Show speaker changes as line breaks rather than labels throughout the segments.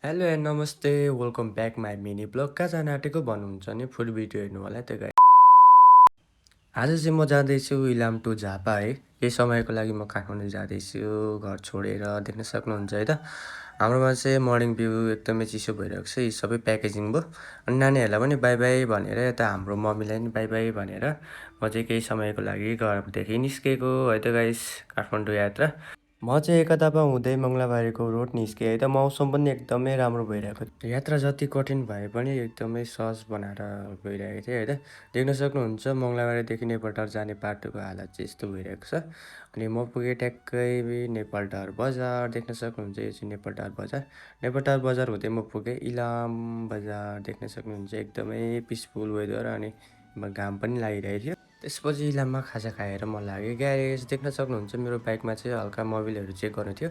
hello and नमस्ते welcome back my mini blog कहाँ जान आँटेको भन्नुहुन्छ नि फुल भिडियो हेर्नु होला त्यो गाई आज चाहिँ म जाँदैछु इलाम टु झापा है केही समयको लागि म काठमाडौँ जाँदैछु घर छोडेर देख्न सक्नुहुन्छ है त हाम्रोमा चाहिँ मर्निङ भ्यू एकदमै चिसो भइरहेको छ यी सबै प्याकेजिङ भयो अनि नानीहरूलाई पनि बाई बाई भनेर यता हाम्रो मम्मीलाई पनि बाई बाई भनेर म चाहिँ केही समयको लागि घरदेखि निस्केको है त गाइस काठमाडौँ यात्रा म चाहिँ एकतापा हुँदै मङ्गलाबारीको रोड निस्केँ है त मौसम पनि एकदमै राम्रो भइरहेको थियो यात्रा जति कठिन भए पनि एकदमै सहज बनाएर गइरहेको थिएँ है त देख्न सक्नुहुन्छ मङ्गलाबारीदेखि नेपालटार जाने बाटोको हालत चाहिँ यस्तो भइरहेको छ अनि म पुगेँ ट्याक्कै नेपालटार बजार देख्न सक्नुहुन्छ यो चाहिँ नेपालटार बजार हुँदै म पुगेँ इलाम बजार देख्न सक्नुहुन्छ एकदमै पिसफुल वेदर अनि घाम पनि लागिरहेको थियो त्यसपछि इलाममा खाजा खाएर म लागेँ ग्यारेज देख्न सक्नुहुन्छ मेरो बाइकमा चाहिँ हल्का मोबिलहरू चेक गर्नु थियो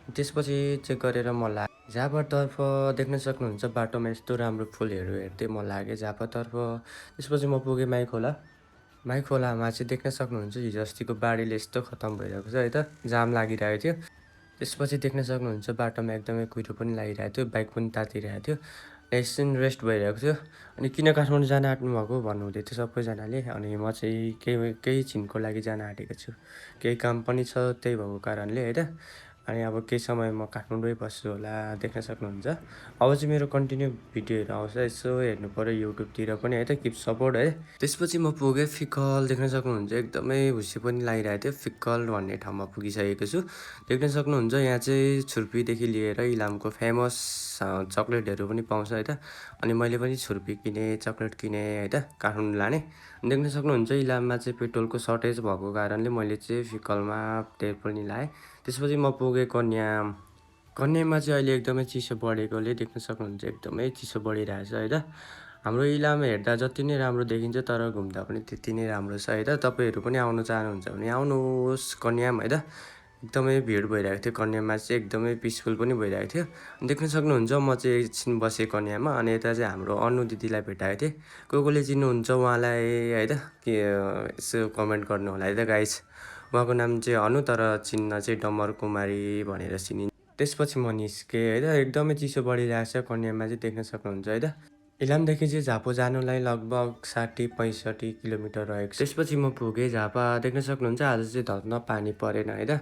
त्यसपछि चेक गरेर म लागेँ झापातर्फ देख्न सक्नुहुन्छ बाटोमा यस्तो राम्रो फुलहरू हेर्दै म लागेँ झापातर्फ त्यसपछि म पुगेँ माइखोलामा चाहिँ देख्न सक्नुहुन्छ हिजो अस्तिको बाढीले यस्तो खतम भइरहेको छ है त जाम लागिरहेको थियो त्यसपछि देख्न सक्नुहुन्छ बाटोमा एकदमै कुहिरो पनि लागिरहेको थियो बाइक पनि तातिरहेको थियो एकछिन रेस्ट भइरहेको थियो अनि किन काठमाडौँ जान आँट्नु भएको भन्नुहुँदै थियो सबैजनाले अनि म चाहिँ केही छिनको लागि जान आँटेको छु केही काम पनि छ त्यही भएको कारणले है त अनि अब केही समय म काठमाडौँ बस्छु होला देख्न सक्नुहुन्छ अब चाहिँ मेरो कन्टिन्यू भिडियोहरू आउँछ यसो हेर्नु पऱ्यो युट्युबतिर पनि है त किप सपोर्ट है त्यसपछि म पुगेँ फिक्कल देख्न सक्नुहुन्छ एकदमै हुस्से पनि लागिरहेको थियो फिक्कल भन्ने ठाउँमा पुगिसकेको छु देख्न सक्नुहुन्छ यहाँ चाहिँ छुर्पीदेखि लिएर इलामको फेमस चक्लेटहरू पनि पाउँछ है त अनि मैले पनि छुर्पी किनेँ चक्लेट किनेँ है त काठमाडौँ लाने देख्न सक्नुहुन्छ इलाममा चाहिँ पेट्रोलको सर्टेज भएको कारणले मैले चाहिँ फिक्कलमा तेल पनि लाएँ त्यसपछि म पुगेँ कन्याममा चाहिँ अहिले एकदमै चिसो बढेकोले देख्न सक्नुहुन्छ एकदमै चिसो बढिरहेछ है त हाम्रो इलाम हेर्दा जति नै राम्रो देखिन्छ तर घुम्दा पनि त्यति नै राम्रो छ है त तपाईँहरू पनि आउनु चाहनुहुन्छ भने आउनुहोस् कन्याम है त एकदमै भिड भइरहेको थियो कन्याममा चाहिँ एकदमै पिसफुल पनि भइरहेको थियो देख्न सक्नुहुन्छ म चाहिँ एकछिन बसेँ कन्याममा अनि यता चाहिँ हाम्रो अनु दिदीलाई भेटाएको थिएँ कसले चिन्नुहुन्छ उहाँलाई है त के यसो कमेन्ट गर्नु होला है त गाइस उहाँको नाम चाहिँ अनु तर चिन्न चाहिँ डम्बर कुमारी भनेर चिनिन्छ त्यसपछि म निस्केँ है त एकदमै चिसो बढिरहेको छ कन्याममा चाहिँ देख्न सक्नुहुन्छ है त इलामदेखि चाहिँ झापा जानुलाई लगभग 60-65 किलोमिटर रहेको छ त्यसपछि म पुगेँ झापा देख्न सक्नुहुन्छ आज चाहिँ धन्न पानी परेन है त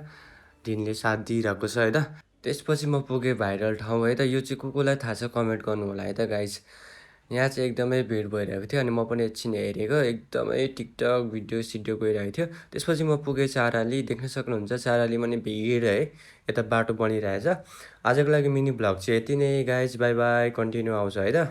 दिनले साथ दिइरहेको छ है त त्यसपछि म पुगेँ भाइरल ठाउँ है त यो चाहिँ कसलाई थाहा छ कमेन्ट गर्नु होला है त गाइस यहाँ चाहिँ एकदमै भिड भइरहेको थियो अनि म पनि एकछिन हेरेको एकदमै टिकटक भिडियो सिडियो गइरहेको थियो त्यसपछि म पुगेँ चाराली देख्न सक्नुहुन्छ चाराली पनि भिड है यता बाटो बनिरहेछ आजको लागि मिनी भ्लग चाहिँ यति नै गाइस बाई बाई कन्टिन्यू आउँछ है त